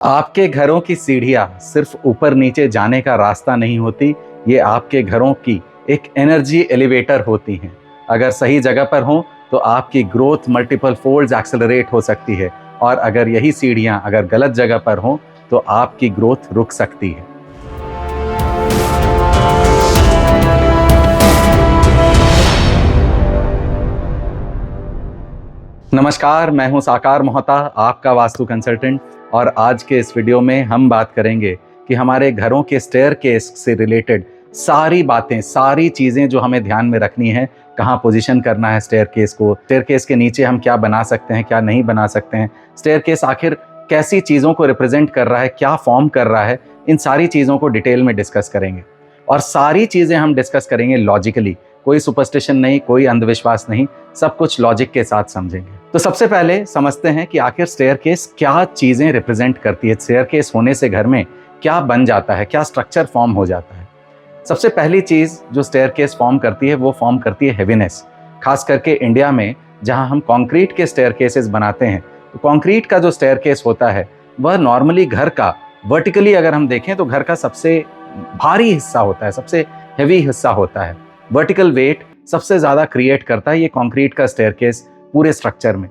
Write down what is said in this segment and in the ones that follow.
आपके घरों की सीढ़ियां सिर्फ ऊपर नीचे जाने का रास्ता नहीं होती, ये आपके घरों की एक एनर्जी एलिवेटर होती हैं। अगर सही जगह पर हों तो आपकी ग्रोथ मल्टीपल फोल्ड्स एक्सेलरेट हो सकती है, और अगर यही सीढ़ियां अगर गलत जगह पर हों तो आपकी ग्रोथ रुक सकती है। नमस्कार, मैं हूं साकार मोहता, आपका वास्तु कंसल्टेंट। और आज के इस वीडियो में हम बात करेंगे कि हमारे घरों के स्टेयरकेस से रिलेटेड सारी बातें, सारी चीज़ें जो हमें ध्यान में रखनी है। कहाँ पोजीशन करना है स्टेयरकेस को, स्टेयरकेस के नीचे हम क्या बना सकते हैं, क्या नहीं बना सकते हैं, स्टेयरकेस आखिर कैसी चीज़ों को रिप्रेजेंट कर रहा है, क्या फॉर्म कर रहा है, इन सारी चीज़ों को डिटेल में डिस्कस करेंगे। और सारी चीज़ें हम डिस्कस करेंगे लॉजिकली, कोई सुपरस्टिशन नहीं, कोई अंधविश्वास नहीं, सब कुछ लॉजिक के साथ समझेंगे। तो सबसे पहले समझते हैं कि आखिर स्टेयरकेस क्या चीज़ें रिप्रेजेंट करती है। स्टेयरकेस होने से घर में क्या बन जाता है, क्या स्ट्रक्चर फॉर्म हो जाता है। सबसे पहली चीज़ जो स्टेयरकेस फॉर्म करती है वो फॉर्म करती है हेवीनेस। खास करके इंडिया में जहां हम कंक्रीट के स्टेयरकेसेस बनाते हैं, तो कंक्रीट का जो स्टेयरकेस होता है वह नॉर्मली घर का वर्टिकली अगर हम देखें तो घर का सबसे भारी हिस्सा होता है, सबसे हैवी हिस्सा होता है। वर्टिकल वेट सबसे ज़्यादा क्रिएट करता है ये कंक्रीट का स्टेयरकेस पूरे स्ट्रक्चर में।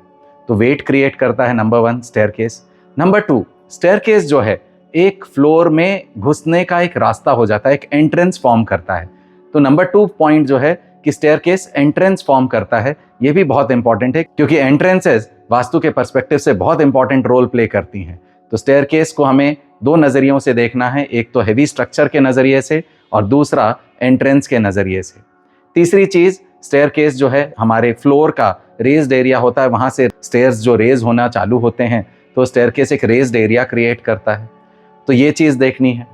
तो वेट क्रिएट करता है नंबर 1 स्टेयरकेस। नंबर 2, स्टेयरकेस जो है एक फ्लोर में घुसने का एक रास्ता हो जाता है, एक एंट्रेंस फॉर्म करता है। तो नंबर 2 पॉइंट जो है कि स्टेयरकेस एंट्रेंस फॉर्म करता है, ये भी बहुत इंपॉर्टेंट है क्योंकि एंट्रेंसेस वास्तु के पर्सपेक्टिव से बहुत इंपॉर्टेंट रोल प्ले करती हैं। तो स्टेयरकेस को हमें 2 नज़रियों से देखना है, एक तो हैवी स्ट्रक्चर के नज़रिए से और दूसरा एंट्रेंस के नज़रिए से। तीसरी चीज़, स्टेयरकेस जो है हमारे फ्लोर का रेज्ड एरिया होता है, वहाँ से स्टेयर्स जो रेज होना चालू होते हैं तो स्टेयरकेस एक रेज्ड एरिया क्रिएट करता है। तो ये चीज़ देखनी है।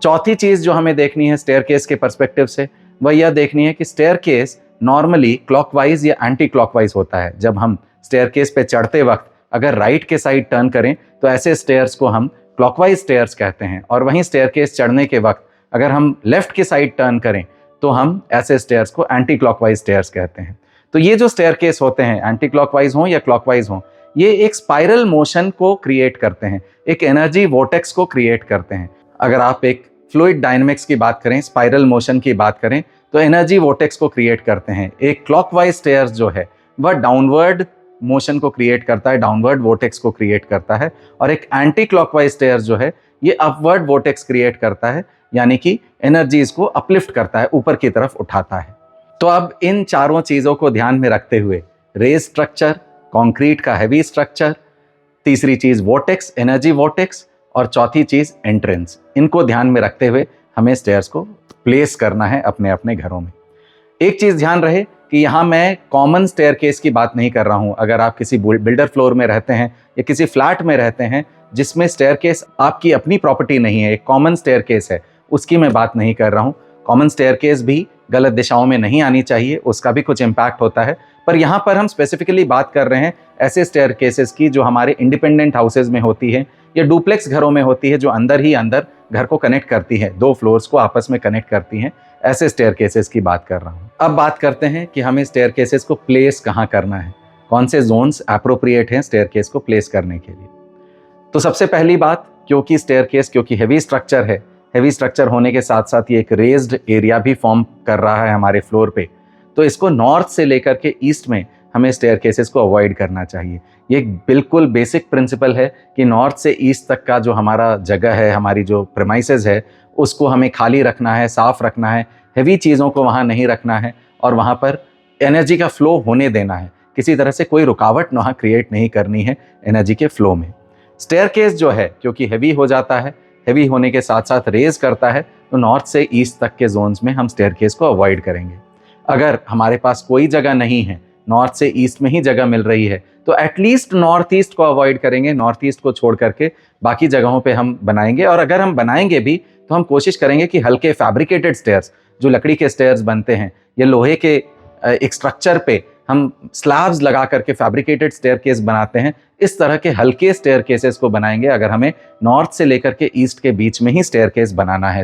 चौथी चीज़ जो हमें देखनी है स्टेयरकेस के पर्सपेक्टिव से, वह यह देखनी है कि स्टेयरकेस नॉर्मली क्लॉकवाइज या एंटी क्लॉकवाइज होता है। जब हम स्टेयरकेस पे चढ़ते वक्त अगर राइट के साइड टर्न करें तो ऐसे स्टेयर्स को हम क्लॉकवाइज स्टेयर्स कहते हैं, और वहीं स्टेयरकेस चढ़ने के वक्त अगर हम लेफ्ट की साइड टर्न करें तो हम ऐसे स्टेयर्स को एंटी क्लॉकवाइज स्टेयर्स कहते हैं। तो ये जो स्टेयरकेस होते हैं, एंटी क्लॉकवाइज हों या क्लॉकवाइज हों, ये एक स्पाइरल मोशन को क्रिएट करते हैं, एक एनर्जी वोर्टेक्स को क्रिएट करते हैं। अगर आप एक फ्लूइड डायनेमिक्स की बात करें, स्पाइरल मोशन की बात करें, तो एनर्जी वोर्टेक्स को क्रिएट करते हैं। एक क्लॉकवाइज स्टेयर्स जो है वह डाउनवर्ड मोशन को क्रिएट करता है, डाउनवर्ड वोर्टेक्स को क्रिएट करता है, और एक एंटी क्लॉकवाइज स्टेयर्स जो है ये अपवर्ड वोर्टेक्स क्रिएट करता है, यानी कि एनर्जीज को अपलिफ्ट करता है, ऊपर की तरफ उठाता है। तो अब इन चारों चीज़ों को ध्यान में रखते हुए रेज स्ट्रक्चर, कंक्रीट का हैवी स्ट्रक्चर, तीसरी चीज़ वोर्टेक्स, एनर्जी वोर्टेक्स, और चौथी चीज़ एंट्रेंस, इनको ध्यान में रखते हुए हमें स्टेयर्स को प्लेस करना है अपने अपने घरों में। एक चीज़ ध्यान रहे कि यहाँ मैं कॉमन स्टेयरकेस की बात नहीं कर रहा हूँ। अगर आप किसी बिल्डर फ्लोर में रहते हैं या किसी फ्लैट में रहते हैं जिसमें स्टेयरकेस आपकी अपनी प्रॉपर्टी नहीं है, एक कॉमन स्टेयरकेस है, उसकी मैं बात नहीं कर रहा हूँ। कॉमन स्टेयरकेस भी गलत दिशाओं में नहीं आनी चाहिए, उसका भी कुछ इम्पैक्ट होता है। पर यहाँ पर हम स्पेसिफिकली बात कर रहे हैं ऐसे स्टेयरकेसेस की जो हमारे इंडिपेंडेंट हाउसेज में होती है या डुप्लेक्स घरों में होती है, जो अंदर ही अंदर घर को कनेक्ट करती है, 2 फ्लोर्स को आपस में कनेक्ट करती हैं। ऐसे स्टेयरकेसेस की बात कर रहा हूँ। अब बात करते हैं कि हमें स्टेयरकेसेस को प्लेस कहाँ करना है, कौन से जोन्स एप्रोप्रिएट हैं स्टेयरकेस को प्लेस करने के लिए। तो सबसे पहली बात, क्योंकि स्टेयरकेस क्योंकि हैवी स्ट्रक्चर है, हैवी स्ट्रक्चर होने के साथ साथ ये एक रेज्ड एरिया भी फॉर्म कर रहा है हमारे फ्लोर पे, तो इसको नॉर्थ से लेकर के ईस्ट में हमें स्टेयरकेसेस को अवॉइड करना चाहिए। ये एक बिल्कुल बेसिक प्रिंसिपल है कि नॉर्थ से ईस्ट तक का जो हमारा जगह है, हमारी जो प्रेमाइसेस है, उसको हमें खाली रखना है, साफ रखना है, हैवी चीज़ों को वहाँ नहीं रखना है, और वहाँ पर एनर्जी का फ्लो होने देना है। किसी तरह से कोई रुकावट वहाँ क्रिएट नहीं करनी है एनर्जी के फ्लो में। स्टेयरकेस जो है क्योंकि हैवी हो जाता है, हैवी होने के साथ साथ रेज करता है, तो नॉर्थ से ईस्ट तक के जोन्स में हम स्टेयरकेस को अवॉइड करेंगे। अगर हमारे पास कोई जगह नहीं है, नॉर्थ से ईस्ट में ही जगह मिल रही है, तो एटलीस्ट नॉर्थ ईस्ट को अवॉइड करेंगे। नॉर्थ ईस्ट को छोड़ करके बाकी जगहों पे हम बनाएंगे, और अगर हम बनाएंगे भी तो हम कोशिश करेंगे कि हल्के फैब्रिकेटेड स्टेयर्स, जो लकड़ी के स्टेयर्स बनते हैं या लोहे के एक स्ट्रक्चर पे हम स्लैब्स लगा करके फैब्रिकेटेड स्टेयरकेस बनाते हैं, इस तरह के हल्के स्टेयरकेसेस को बनाएंगे अगर हमें नॉर्थ से लेकर के ईस्ट के बीच में ही स्टेयरकेस बनाना है।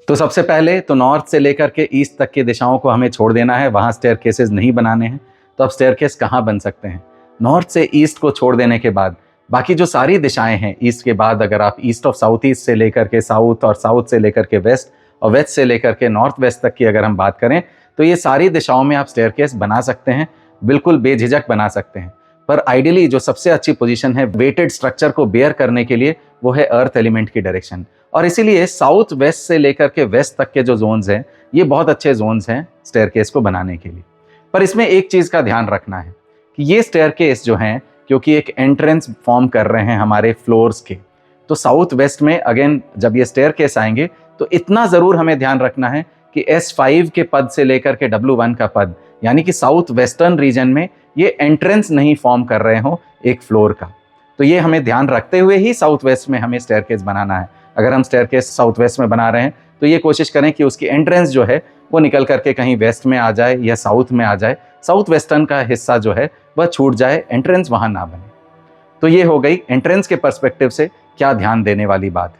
तो सबसे पहले तो नॉर्थ से लेकर के ईस्ट तक की दिशाओं को हमें छोड़ देना है, वहाँ स्टेयरकेसेस नहीं बनाने हैं। तो अब स्टेयरकेस कहाँ बन सकते हैं? नॉर्थ से ईस्ट को छोड़ देने के बाद बाकी जो सारी दिशाएं हैं ईस्ट के बाद, अगर आप ईस्ट ऑफ साउथ ईस्ट से लेकर के साउथ और साउथ से लेकर के वेस्ट और वेस्ट से लेकर के नॉर्थ वेस्ट तक की अगर हम बात करें तो ये सारी दिशाओं में आप स्टेयरकेस बना सकते हैं, बिल्कुल बेझिझक बना सकते हैं। पर आइडियली जो सबसे अच्छी पोजीशन है वेटेड स्ट्रक्चर को बेयर करने के लिए वो है अर्थ एलिमेंट की डायरेक्शन, और इसीलिए साउथ वेस्ट से लेकर के वेस्ट तक के जो जोन्स हैं ये बहुत अच्छे जोन्स हैं स्टेयरकेस को बनाने के लिए। पर इसमें एक चीज़ का ध्यान रखना है कि ये स्टेयरकेस जो हैं क्योंकि एक एंट्रेंस फॉर्म कर रहे हैं हमारे फ्लोर्स के, तो साउथ वेस्ट में अगेन जब ये स्टेयरकेस आएंगे तो इतना ज़रूर हमें ध्यान रखना है कि S5 के पद से लेकर के W1 का पद यानी कि साउथ वेस्टर्न रीजन में ये एंट्रेंस नहीं फॉर्म कर रहे हो एक फ्लोर का। तो ये हमें ध्यान रखते हुए ही साउथ वेस्ट में हमें स्टेयरकेस बनाना है। अगर हम स्टेयरकेस साउथ वेस्ट में बना रहे हैं तो ये कोशिश करें कि उसकी एंट्रेंस जो है वो निकल करके कहीं वेस्ट में आ जाए या साउथ में आ जाए, साउथ वेस्टर्न का हिस्सा जो है वह छूट जाए, एंट्रेंस वहाँ ना बने। तो ये हो गई एंट्रेंस के पर्सपेक्टिव से क्या ध्यान देने वाली बात है।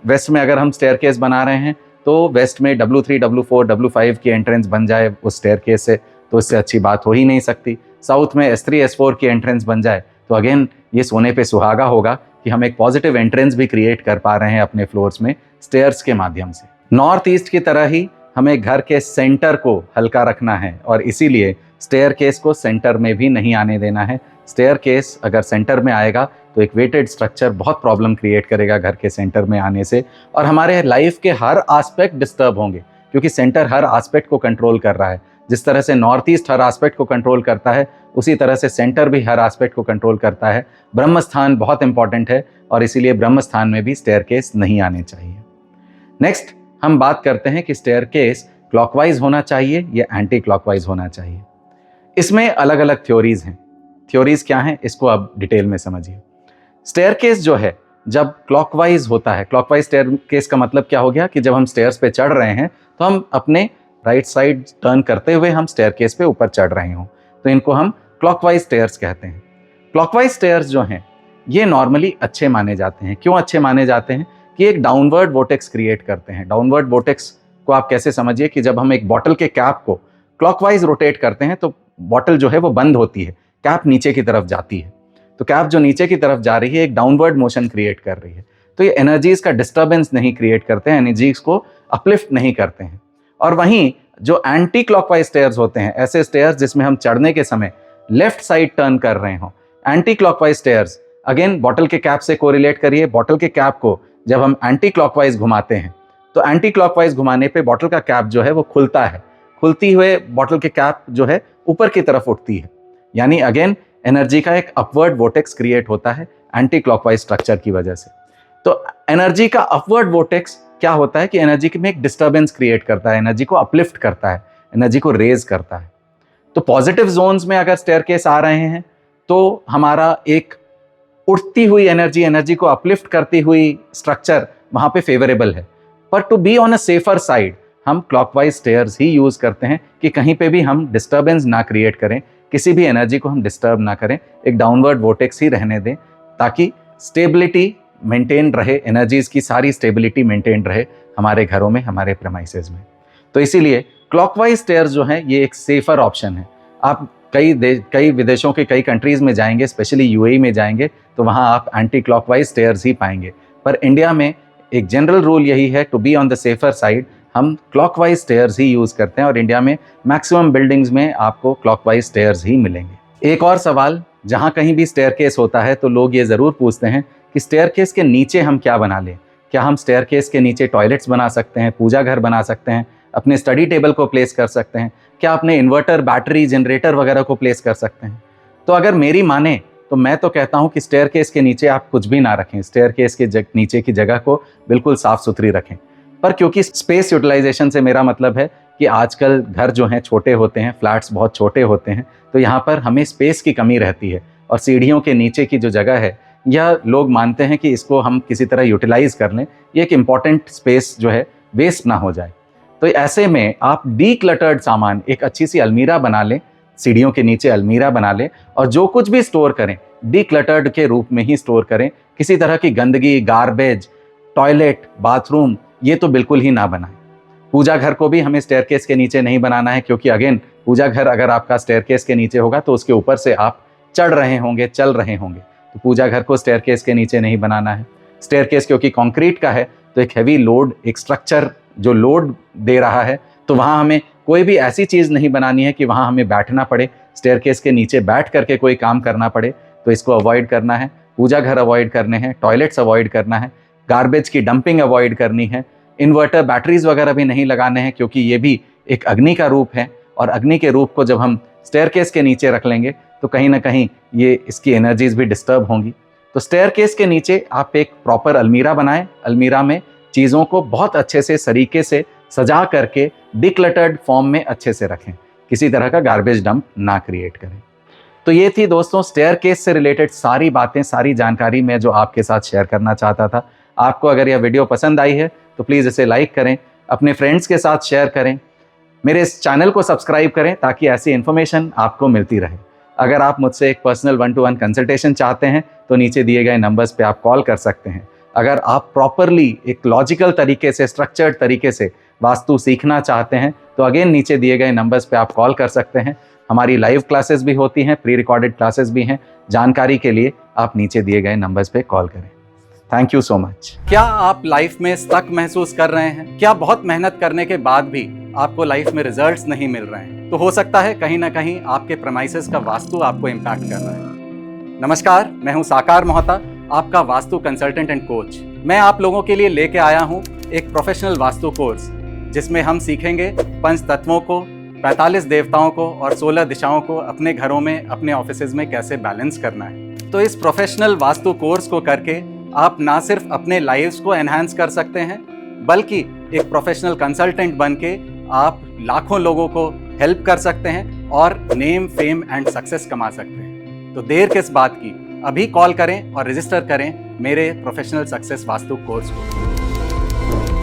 वेस्ट में अगर हम स्टेयरकेस बना रहे हैं तो वेस्ट में W3, W4, W5 की एंट्रेंस बन जाए उस स्टेयरकेस से, तो इससे अच्छी बात हो ही नहीं सकती। साउथ में S3, S4 की एंट्रेंस बन जाए तो अगेन ये सोने पे सुहागा होगा कि हम एक पॉजिटिव एंट्रेंस भी क्रिएट कर पा रहे हैं अपने फ्लोर्स में स्टेयर्स के माध्यम से। नॉर्थ ईस्ट की तरह ही हमें घर के सेंटर को हल्का रखना है और इसीलिए स्टेयरकेस को सेंटर में भी नहीं आने देना है। स्टेयरकेस अगर सेंटर में आएगा तो एक वेटेड स्ट्रक्चर बहुत प्रॉब्लम क्रिएट करेगा घर के सेंटर में आने से, और हमारे लाइफ के हर एस्पेक्ट डिस्टर्ब होंगे क्योंकि सेंटर हर एस्पेक्ट को कंट्रोल कर रहा है। जिस तरह से नॉर्थ ईस्ट हर एस्पेक्ट को कंट्रोल करता है उसी तरह से सेंटर भी हर एस्पेक्ट को कंट्रोल करता है। ब्रह्म स्थान बहुत इंपॉर्टेंट है और इसीलिए ब्रह्म स्थान में भी स्टेयरकेस नहीं आने चाहिए। नेक्स्ट हम बात करते हैं कि स्टेयरकेस क्लॉकवाइज होना चाहिए या एंटी क्लॉकवाइज होना चाहिए। इसमें अलग अलग थ्योरीज हैं। थ्योरीज क्या हैं इसको आप डिटेल में समझिए। स्टेयरकेस जो है जब क्लॉकवाइज होता है, क्लॉकवाइज स्टेयरकेस का मतलब क्या हो गया कि जब हम स्टेयर्स पे चढ़ रहे हैं तो हम अपने राइट साइड टर्न करते हुए हम स्टेयरकेस पे ऊपर चढ़ रहे हों, तो इनको हम क्लॉकवाइज स्टेयर्स कहते हैं। क्लॉकवाइज स्टेयर्स जो हैं ये नॉर्मली अच्छे माने जाते हैं। क्यों अच्छे माने जाते हैं? कि एक डाउनवर्ड वोर्टेक्स क्रिएट करते हैं। डाउनवर्ड वोर्टेक्स को आप कैसे समझिए कि जब हम एक बॉटल के कैप को क्लॉकवाइज रोटेट करते हैं तो बॉटल जो है वो बंद होती है, कैप नीचे की तरफ जाती है। तो कैप जो नीचे की तरफ जा रही है एक डाउनवर्ड मोशन क्रिएट कर रही है, तो ये एनर्जीज का डिस्टर्बेंस नहीं क्रिएट करते हैं, एनर्जीज को अपलिफ्ट नहीं करते हैं। और वहीं जो एंटी क्लॉकवाइज स्टेयर्स होते हैं, ऐसे स्टेयर्स जिसमें हम चढ़ने के समय लेफ्ट साइड टर्न कर रहे हो, anti clockwise stairs again bottle के कैप से कोरिलेट करिए। बॉटल के कैप को जब हम एंटी क्लॉकवाइज घुमाते हैं तो एंटी क्लॉकवाइज घुमाने पे बॉटल का कैप जो है वो खुलता है। खुलती हुए बॉटल के कैप जो है ऊपर की तरफ उठती है, यानी अगेन एनर्जी का एक अपवर्ड वोर्टेक्स क्रिएट होता है एंटी क्लॉकवाइज स्ट्रक्चर की वजह से। तो एनर्जी का अपवर्ड वोर्टेक्स क्या होता है कि एनर्जी में एक डिस्टर्बेंस क्रिएट करता है, एनर्जी को अपलिफ्ट करता है, एनर्जी को रेज करता है। तो पॉजिटिव जोन्स में अगर स्टेयरकेस आ रहे हैं तो हमारा एक उठती हुई एनर्जी, एनर्जी को अपलिफ्ट करती हुई स्ट्रक्चर वहां पे फेवरेबल है। पर to be on a safer side हम क्लॉकवाइज स्टेयर्स ही यूज करते हैं कि कहीं पे भी हम डिस्टर्बेंस ना क्रिएट करें, किसी भी एनर्जी को हम डिस्टर्ब ना करें, एक डाउनवर्ड वोर्टेक्स ही रहने दें ताकि स्टेबिलिटी मेंटेन रहे, एनर्जीज की सारी स्टेबिलिटी मेंटेन रहे हमारे घरों में, हमारे प्रेमाइसेस में। तो इसीलिए क्लॉकवाइज स्टेयर्स जो हैं ये एक सेफर ऑप्शन है। आप कई विदेशों के कई कंट्रीज में जाएंगे, स्पेशली यूएई में जाएंगे तो वहाँ आप एंटी क्लॉकवाइज स्टेयर्स ही पाएंगे। पर इंडिया में एक जनरल रूल यही है, to be on the safer side हम क्लॉकवाइज स्टेयर्स ही यूज़ करते हैं और इंडिया में मैक्सिमम बिल्डिंग्स में आपको क्लॉकवाइज स्टेयर्स ही मिलेंगे। एक और सवाल, जहाँ कहीं भी स्टेयरकेस होता है तो लोग ये ज़रूर पूछते हैं कि स्टेयरकेस के नीचे हम क्या बना लें। क्या हम स्टेयरकेस के नीचे टॉयलेट्स बना सकते हैं, पूजा घर बना सकते हैं, अपने स्टडी टेबल को प्लेस कर सकते हैं, क्या अपने इन्वर्टर, बैटरी, जनरेटर वगैरह को प्लेस कर सकते हैं? तो अगर मेरी माने तो मैं तो कहता हूं कि स्टेयरकेस के नीचे आप कुछ भी ना रखें, स्टेयरकेस के नीचे की जगह को बिल्कुल साफ सुथरी रखें। पर क्योंकि स्पेस यूटिलाइजेशन से मेरा मतलब है कि आजकल घर जो हैं छोटे होते हैं, फ्लैट्स बहुत छोटे होते हैं, तो यहाँ पर हमें स्पेस की कमी रहती है और सीढ़ियों के नीचे की जो जगह है यह लोग मानते हैं कि इसको हम किसी तरह यूटिलाइज कर लें, ये एक इम्पॉर्टेंट स्पेस जो है वेस्ट ना हो जाए। तो ऐसे में आप डीक्लटर्ड सामान, एक अच्छी सी अलमीरा बना लें, सीढ़ियों के नीचे अलमीरा बना लें और जो कुछ भी स्टोर करें डीक्लटर्ड के रूप में ही स्टोर करें। किसी तरह की गंदगी, गार्बेज, टॉयलेट, बाथरूम ये तो बिल्कुल ही ना बनाएं। पूजा घर को भी हमें स्टेयरकेस के नीचे नहीं बनाना है, क्योंकि अगेन पूजा घर अगर आपका स्टेयरकेस के नीचे होगा तो उसके ऊपर से आप चढ़ रहे होंगे, चल रहे होंगे, तो पूजा घर को स्टेयरकेस के नीचे नहीं बनाना है। स्टेयरकेस क्योंकि कंक्रीट का है तो एक हैवी लोड, एक स्ट्रक्चर जो लोड दे रहा है, तो वहाँ हमें कोई भी ऐसी चीज़ नहीं बनानी है कि वहाँ हमें बैठना पड़े, स्टेयरकेस के नीचे बैठ करके कोई काम करना पड़े, तो इसको अवॉइड करना है। पूजा घर अवॉइड करने हैं, टॉयलेट्स अवॉइड करना है, गार्बेज की डंपिंग अवॉइड करनी है, इन्वर्टर बैटरीज वगैरह भी नहीं लगाने हैं क्योंकि ये भी एक अग्नि का रूप है, और अग्नि के रूप को जब हम स्टेयरकेस के नीचे रख लेंगे तो कहीं ना कहीं ये इसकी एनर्जीज भी डिस्टर्ब होंगी। तो स्टेयरकेस के नीचे आप एक प्रॉपर अलमीरा बनाएं, अलमीरा में चीज़ों को बहुत अच्छे से तरीके से सजा करके डिक्लटर्ड फॉर्म में अच्छे से रखें, किसी तरह का गार्बेज डंप ना क्रिएट करें। तो ये थी दोस्तों स्टेयरकेस से रिलेटेड सारी बातें, सारी जानकारी मैं जो आपके साथ शेयर करना चाहता था। आपको अगर यह वीडियो पसंद आई है तो प्लीज़ इसे लाइक करें, अपने फ्रेंड्स के साथ शेयर करें, मेरे इस चैनल को सब्सक्राइब करें ताकि ऐसी इन्फॉर्मेशन आपको मिलती रहे। अगर आप मुझसे एक पर्सनल 1-to-1 कंसल्टेशन चाहते हैं तो नीचे दिए गए नंबर्स पे आप कॉल कर सकते हैं। अगर आप प्रॉपरली एक लॉजिकल तरीके से, स्ट्रक्चर्ड तरीके से वास्तु सीखना चाहते हैं तो अगेन नीचे दिए गए नंबर्स पे आप कॉल कर सकते हैं। हमारी लाइव क्लासेस भी होती हैं, प्री रिकॉर्डेड क्लासेस भी हैं। जानकारी के लिए आप नीचे दिए गए नंबर्स पे कॉल करें। Thank you so much. क्या आप लाइफ में स्टक महसूस कर रहे हैं? क्या बहुत मेहनत करने के बाद भी आपको लाइफ में रिजल्ट्स नहीं मिल रहे हैं? तो हो सकता है कहीं ना कहीं आपके प्रेमाइसेस का वास्तु आपको इम्पैक्ट कर रहा है। नमस्कार, मैं हूं साकार मोहता, आपका वास्तु कंसल्टेंट एंड कोच। मैं आप लोगों के लिए लेके आया हूं एक प्रोफेशनल वास्तु कोर्स जिसमें हम सीखेंगे 5 तत्वों को, 45 देवताओं को और 16 दिशाओं को अपने घरों में, अपने ऑफिसेज में कैसे बैलेंस करना है। तो इस प्रोफेशनल वास्तु कोर्स को करके आप ना सिर्फ अपने लाइव्स को एनहांस कर सकते हैं, बल्कि एक प्रोफेशनल कंसल्टेंट बन के आप लाखों लोगों को हेल्प कर सकते हैं और नेम, फेम एंड सक्सेस कमा सकते हैं। तो देर किस बात की, अभी कॉल करें और रजिस्टर करें मेरे प्रोफेशनल सक्सेस वास्तु कोर्स को।